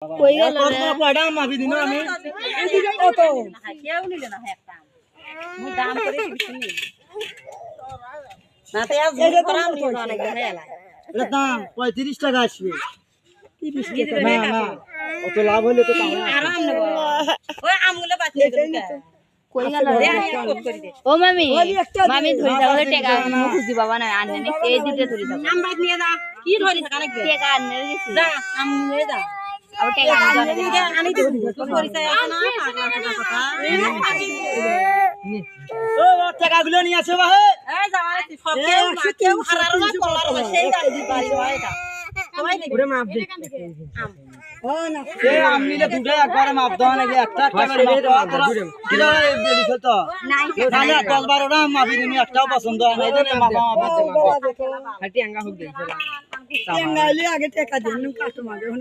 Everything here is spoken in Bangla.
কই গেল রে কয়টা মাপি দিন আমি এদিকে কত কেউ নিলে না একটা মুই দাম করে কিছু নিই না তে আজ করাম নিও না অনেক হেলা এটা দাম 35 টাকা আসবে 30 টাকা না না অত লাভ হলে তো তাহলে আরাম নেব ওই আমগুলো বাঁচিয়ে দেব কই গেল রে ও মামি মামি ধরি দাও টাকা খুঁজি বাবা না আননে নে এই দিতে ধরি দাও নাম বাইক নিয়ে যা কি ধরি থাকা নাকি টাকা আননে গেছি যা আম নিয়ে যা আর টাকা আননে আনি আনি তো পরিচয় আছে না পাগলা কথা ও টাকাগুলো নিয়ে আসো ভাই এই যা সব কেউ হারার না কলার সেই গাড়ি বাড়ি হয় এটা সবাই দেখে ওরে মাপ দে ও না এ আম নিলে দুটো একবারে মাপ দাও নাকি একটা একবারে মাপ দাও তোরা কিলো বেরিছ তো তাহলে 10 12টা মাপি দিনি একটাও পছন্দ হয় না এইজন্য মাপা হাটি আঙ্গা হোক দেইছলা টাঙ্গাইলে আগে টাকা দিন কাস্টমার এখন